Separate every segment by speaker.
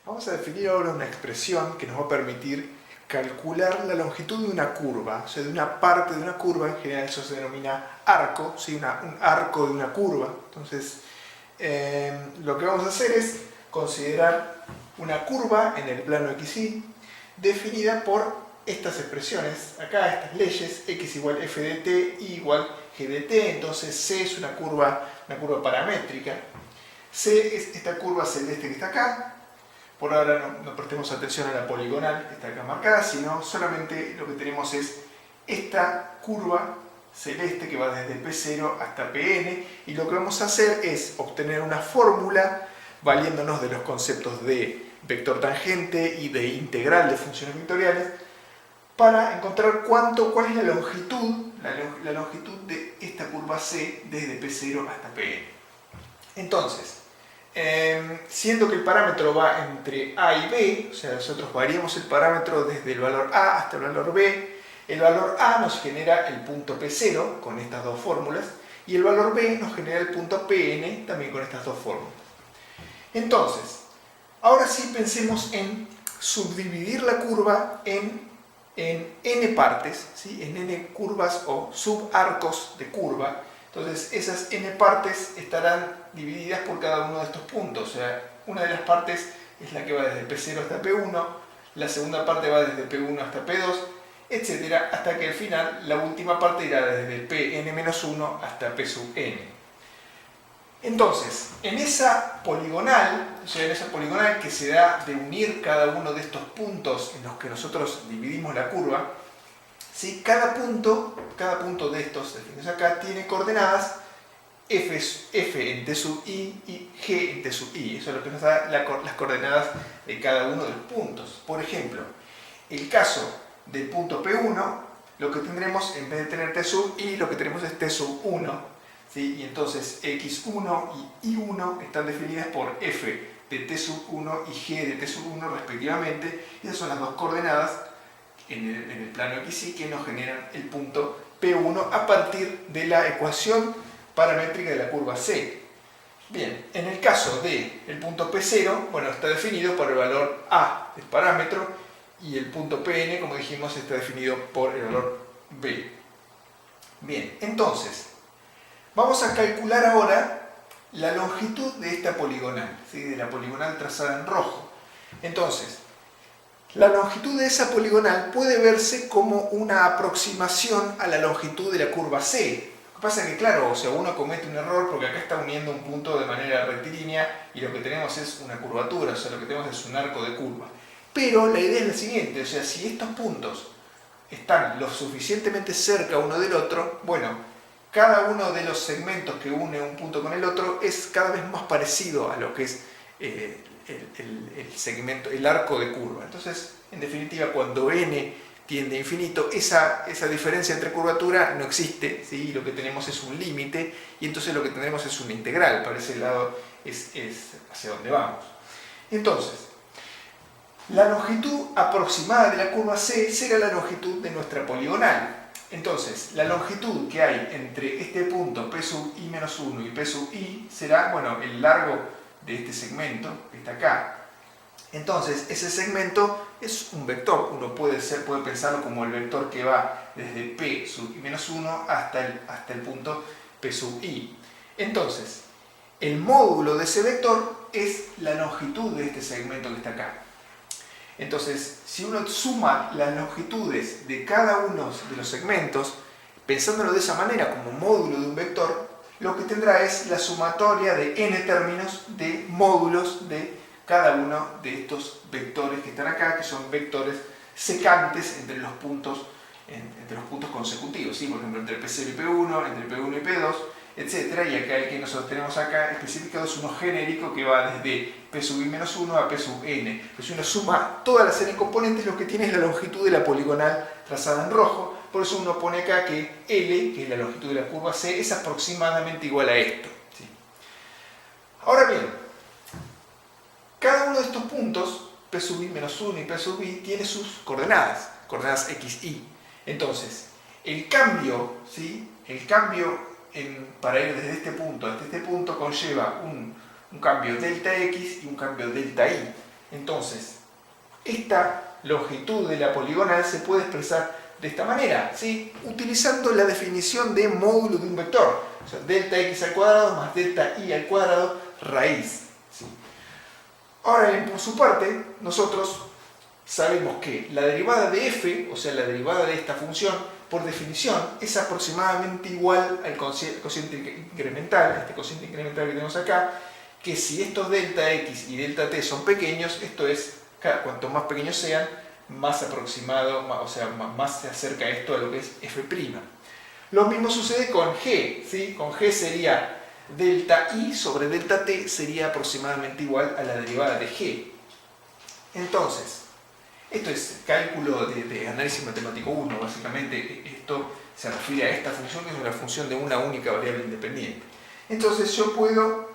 Speaker 1: Vamos a definir ahora una expresión que nos va a permitir calcular la longitud de una curva, o sea, de una parte de una curva. En general eso se denomina arco, ¿sí? Un arco de una curva. Entonces, lo que vamos a hacer es considerar una curva en el plano XY definida por estas expresiones, acá estas leyes, x igual f de t, y igual g de t. Entonces C es una curva paramétrica. C es esta curva celeste que está acá. Por ahora no prestemos atención a la poligonal que está acá marcada, sino solamente lo que tenemos es esta curva celeste que va desde P0 hasta Pn, y lo que vamos a hacer es obtener una fórmula valiéndonos de los conceptos de vector tangente y de integral de funciones vectoriales para encontrar cuál es la longitud de esta curva C desde P0 hasta Pn. Entonces, siendo que el parámetro va entre A y B, o sea, nosotros variamos el parámetro desde el valor A hasta el valor B, el valor A nos genera el punto P0 con estas dos fórmulas, y el valor B nos genera el punto Pn también con estas dos fórmulas. Entonces, ahora sí pensemos en subdividir la curva en n partes, ¿sí? En n curvas o subarcos de curva. Entonces esas n partes estarán divididas por cada uno de estos puntos. O sea, una de las partes es la que va desde P0 hasta P1, la segunda parte va desde P1 hasta P2, etcétera, hasta que al final la última parte irá desde Pn-1 hasta P sub n. Entonces, en esa poligonal, o sea, en esa poligonal que se da de unir cada uno de estos puntos en los que nosotros dividimos la curva, ¿sí? Cada punto de estos definidos acá tiene coordenadas f en t sub i y g en t sub i. Eso es lo que nos da las coordenadas de cada uno de los puntos. Por ejemplo, el caso del punto P1, lo que tendremos, en vez de tener t sub i, lo que tenemos es t sub 1. ¿Sí? Y entonces x1 y y1 están definidas por f de t sub 1 y g de t sub 1 respectivamente. Y esas son las dos coordenadas en el plano XY que nos generan el punto P1 a partir de la ecuación paramétrica de la curva C. Bien, en el caso del punto P0, bueno, está definido por el valor A del parámetro, y el punto Pn, como dijimos, está definido por el valor B. Bien, entonces, vamos a calcular ahora la longitud de esta poligonal, ¿sí? De la poligonal trazada en rojo. Entonces, la longitud de esa poligonal puede verse como una aproximación a la longitud de la curva C. Lo que pasa es que, claro, o sea, uno comete un error porque acá está uniendo un punto de manera rectilínea y lo que tenemos es una curvatura, o sea, lo que tenemos es un arco de curva. Pero la idea es la siguiente, o sea, si estos puntos están lo suficientemente cerca uno del otro, bueno, cada uno de los segmentos que une un punto con el otro es cada vez más parecido a lo que es el segmento, el arco de curva. Entonces, en definitiva, cuando n tiende a infinito, esa diferencia entre curvatura no existe, ¿sí? Lo que tenemos es un límite, y entonces lo que tendremos es una integral. Para ese lado es hacia donde vamos. Entonces, la longitud aproximada de la curva C será la longitud de nuestra poligonal. Entonces, la longitud que hay entre este punto P sub i-1 y P sub i será, bueno, el largo de este segmento que está acá. Entonces, ese segmento es un vector. Uno puede pensarlo como el vector que va desde P sub i-1 hasta el punto P sub i. Entonces, el módulo de ese vector es la longitud de este segmento que está acá. Entonces, si uno suma las longitudes de cada uno de los segmentos, pensándolo de esa manera como módulo de un vector, lo que tendrá es la sumatoria de n términos de módulos de cada uno de estos vectores que están acá, que son vectores secantes entre los puntos consecutivos, ¿sí? Por ejemplo, entre P0 y P1, entre P1 y P2, etc. Y acá el que nosotros tenemos acá especificado es uno genérico que va desde P sub i-1 a P sub n. Pues si uno suma todas las n componentes, lo que tiene es la longitud de la poligonal trazada en rojo. Por eso uno pone acá que L, que es la longitud de la curva C, es aproximadamente igual a esto, ¿sí? Ahora bien, cada uno de estos puntos, P sub i-1 y P sub i, tiene sus coordenadas x, y. Entonces, el cambio, ¿sí? Para ir desde este punto hasta este punto conlleva un cambio delta x y un cambio delta y. Entonces, esta longitud de la poligonal se puede expresar de esta manera, ¿sí? Utilizando la definición de módulo de un vector, o sea, delta x al cuadrado más delta y al cuadrado raíz, ¿sí? Ahora, por su parte, nosotros sabemos que la derivada de f, o sea, la derivada de esta función, por definición, es aproximadamente igual al cociente incremental, este cociente incremental que tenemos acá, que si estos delta x y delta t son pequeños, esto es, cuanto más pequeños sean, más aproximado, o sea, más se acerca esto a lo que es f'. Lo mismo sucede con g, ¿sí? Con g sería delta i sobre delta t sería aproximadamente igual a la derivada de g. Entonces, esto es cálculo de análisis matemático 1, básicamente esto se refiere a esta función, que es una función de una única variable independiente. Entonces yo puedo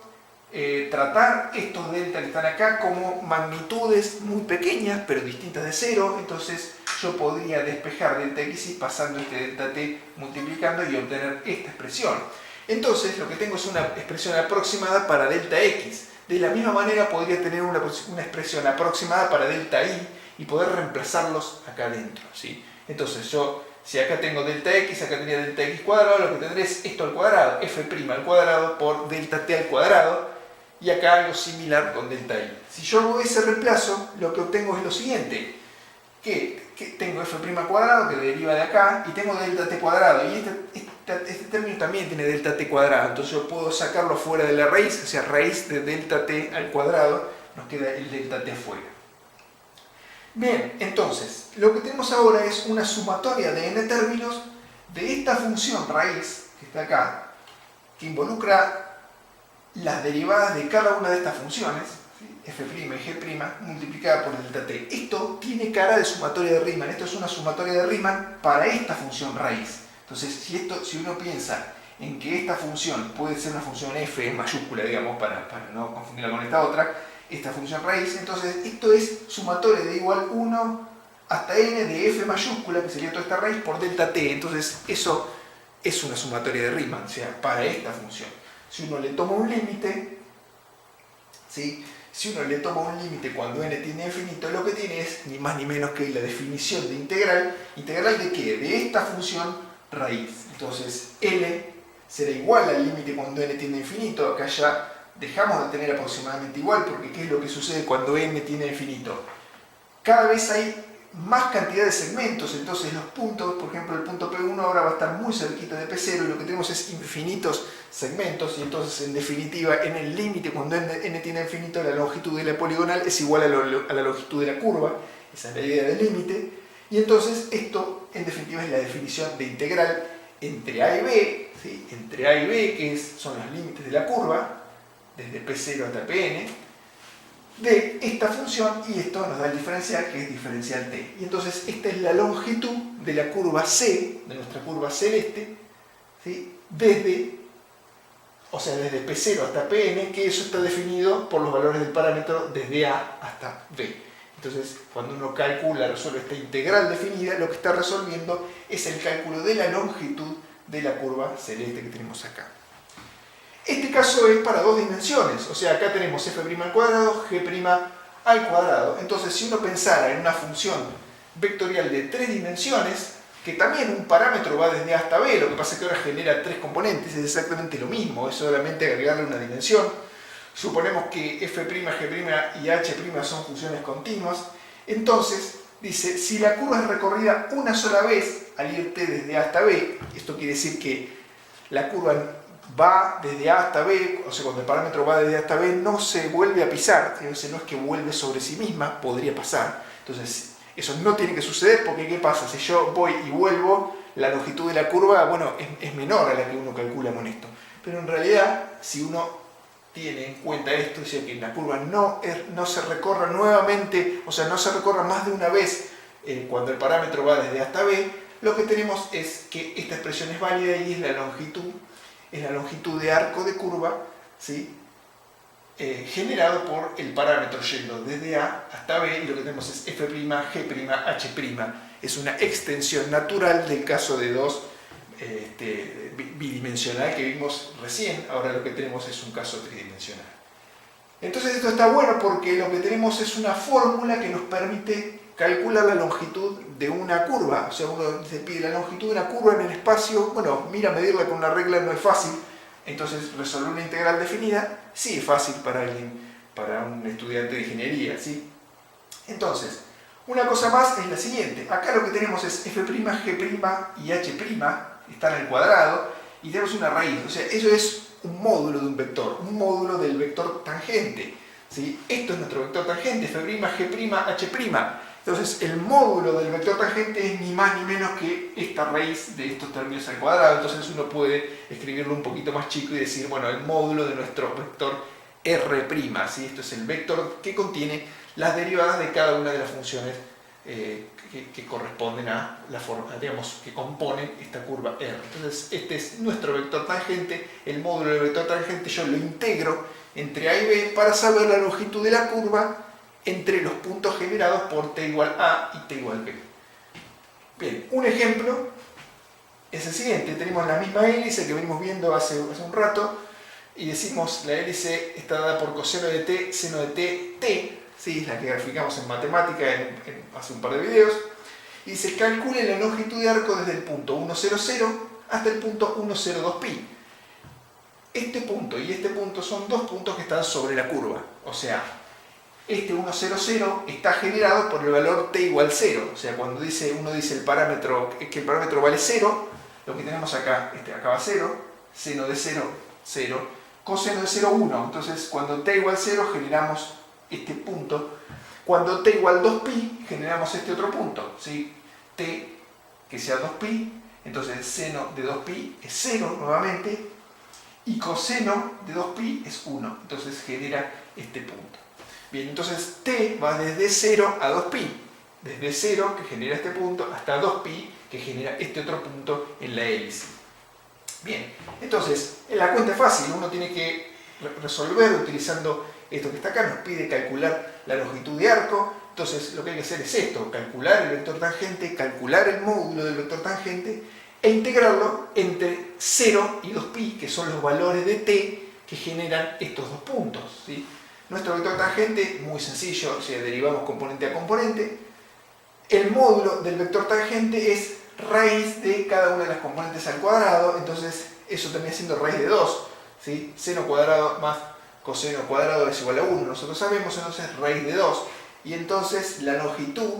Speaker 1: tratar estos delta que están acá como magnitudes muy pequeñas, pero distintas de cero. Entonces yo podría despejar delta x pasando este delta t multiplicando y obtener esta expresión. Entonces lo que tengo es una expresión aproximada para delta x. De la misma manera podría tener una expresión aproximada para delta y poder reemplazarlos acá adentro, ¿sí? Entonces yo, si acá tengo delta x, acá tenía delta x cuadrado, lo que tendré es esto al cuadrado, f' al cuadrado por delta t al cuadrado, y acá algo similar con delta y. Si yo hago ese reemplazo, lo que obtengo es lo siguiente, que tengo f' al cuadrado, que deriva de acá, y tengo delta t cuadrado, y este término también tiene delta t cuadrado, entonces yo puedo sacarlo fuera de la raíz, o sea, raíz de delta t al cuadrado, nos queda el delta t afuera. Bien, entonces, lo que tenemos ahora es una sumatoria de n términos de esta función raíz, que está acá, que involucra las derivadas de cada una de estas funciones, ¿sí? f' y g' multiplicada por delta t. Esto tiene cara de sumatoria de Riemann, esto es una sumatoria de Riemann para esta función raíz. Entonces, si uno piensa en que esta función puede ser una función f en mayúscula, digamos, para no confundirla con esta otra, esta función raíz, entonces esto es sumatoria de igual 1 hasta n de f mayúscula, que sería toda esta raíz, por delta t. Entonces eso es una sumatoria de Riemann, o sea, para esta función. Si uno le toma un límite, ¿sí? Si uno le toma un límite cuando n tiende a infinito, lo que tiene es ni más ni menos que la definición de integral. ¿Integral de qué? De esta función raíz. Entonces L será igual al límite cuando n tiende a infinito. Acá ya dejamos de tener aproximadamente igual, porque ¿qué es lo que sucede cuando n tiende a infinito? Cada vez hay más cantidad de segmentos, entonces los puntos, por ejemplo el punto P1 ahora va a estar muy cerquita de P0 y lo que tenemos es infinitos segmentos, y entonces en definitiva en el límite cuando n tiende a infinito la longitud de la poligonal es igual a la longitud de la curva, esa es la idea del límite, y entonces esto en definitiva es la definición de integral entre A y B, ¿sí? Entre A y B, que son los límites de la curva, desde P0 hasta Pn, de esta función, y esto nos da el diferencial, que es diferencial t. Y entonces esta es la longitud de la curva C, de nuestra curva celeste, ¿sí? desde P0 hasta Pn, que eso está definido por los valores del parámetro desde A hasta B. Entonces, cuando uno resuelve esta integral definida, lo que está resolviendo es el cálculo de la longitud de la curva celeste que tenemos acá. Este caso es para dos dimensiones, o sea, acá tenemos f' al cuadrado, g' al cuadrado. Entonces, si uno pensara en una función vectorial de tres dimensiones, que también un parámetro va desde A hasta B, lo que pasa es que ahora genera tres componentes, es exactamente lo mismo, es solamente agregarle una dimensión. Suponemos que f', g' y h' son funciones continuas. Entonces, dice, si la curva es recorrida una sola vez al ir t desde A hasta B, esto quiere decir que la curva va desde A hasta B, o sea, cuando el parámetro va desde A hasta B, no se vuelve a pisar, entonces no es que vuelve sobre sí misma, podría pasar. Entonces, eso no tiene que suceder, porque ¿qué pasa? Si yo voy y vuelvo, la longitud de la curva, bueno, es menor a la que uno calcula con esto. Pero en realidad, si uno tiene en cuenta esto, o sea, que la curva no se recorra nuevamente, o sea, no se recorra más de una vez cuando el parámetro va desde A hasta B, lo que tenemos es que esta expresión es válida y es la longitud de arco de curva, ¿sí? Generado por el parámetro yendo desde A hasta B, y lo que tenemos es f', g', h'. Es una extensión natural del caso de dos bidimensional que vimos recién. Ahora lo que tenemos es un caso tridimensional. Entonces esto está bueno porque lo que tenemos es una fórmula que nos permite calcular la longitud de una curva. O sea, uno se pide la longitud de una curva en el espacio. Bueno, mira, medirla con una regla no es fácil. Entonces, resolver una integral definida sí es fácil para alguien, para un estudiante de ingeniería, ¿sí? Entonces, una cosa más es la siguiente. Acá lo que tenemos es f', g' y h' están al cuadrado y tenemos una raíz. O sea, eso es un módulo de un vector, un módulo del vector tangente, ¿sí? Esto es nuestro vector tangente, f', g', h'. Entonces, el módulo del vector tangente es ni más ni menos que esta raíz de estos términos al cuadrado. Entonces uno puede escribirlo un poquito más chico y decir, bueno, el módulo de nuestro vector R', ¿sí? Esto es el vector que contiene las derivadas de cada una de las funciones que corresponden a la forma, digamos, que componen esta curva R. Entonces, este es nuestro vector tangente. El módulo del vector tangente yo lo integro entre A y B para saber la longitud de la curva entre los puntos generados por t igual a y t igual b. Bien, un ejemplo es el siguiente. Tenemos la misma hélice que venimos viendo hace un rato y decimos la hélice está dada por coseno de t, seno de t, ¿sí? Es la que graficamos en matemática hace un par de videos. Y dice, calcule la longitud de arco desde el punto 1, 0, 0 hasta el punto 1, 0, 2 pi. Este punto y este punto son dos puntos que están sobre la curva. O sea, este 1, 0, 0 está generado por el valor t igual 0. O sea, cuando uno dice el parámetro, que el parámetro vale 0, lo que tenemos acá, acá va 0, seno de 0, 0, coseno de 0, 1. Entonces, cuando t igual 0, generamos este punto. Cuando t igual 2pi, generamos este otro punto, ¿sí? T que sea 2pi, entonces seno de 2pi es 0 nuevamente, y coseno de 2pi es 1. Entonces genera este punto. Bien, entonces t va desde 0 a 2pi. Desde 0, que genera este punto, hasta 2pi, que genera este otro punto en la hélice. Bien, entonces, la cuenta es fácil. Uno tiene que resolver utilizando esto que está acá. Nos pide calcular la longitud de arco. Entonces, lo que hay que hacer es esto. Calcular el vector tangente, calcular el módulo del vector tangente e integrarlo entre 0 y 2pi, que son los valores de t que generan estos dos puntos, ¿sí? Nuestro vector tangente, muy sencillo, o sea, derivamos componente a componente. El módulo del vector tangente es raíz de cada una de las componentes al cuadrado, entonces eso termina siendo raíz de 2, ¿sí? Seno cuadrado más coseno cuadrado es igual a 1, nosotros sabemos, entonces raíz de 2. Y entonces la longitud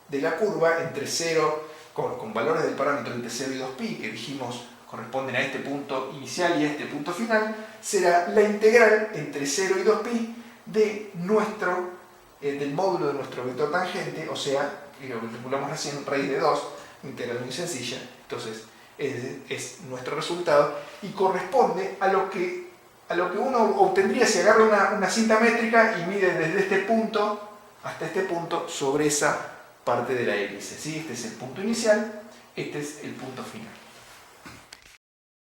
Speaker 1: de la curva entre 0, con valores del parámetro entre 0 y 2pi, que dijimos corresponden a este punto inicial y a este punto final, será la integral entre 0 y 2pi de del módulo de nuestro vector tangente, o sea, que lo calculamos recién, raíz de 2, integral muy sencilla. Entonces es nuestro resultado y corresponde a lo que uno obtendría si agarra una cinta métrica y mide desde este punto hasta este punto sobre esa parte de la hélice, ¿sí? Este es el punto inicial, este es el punto final.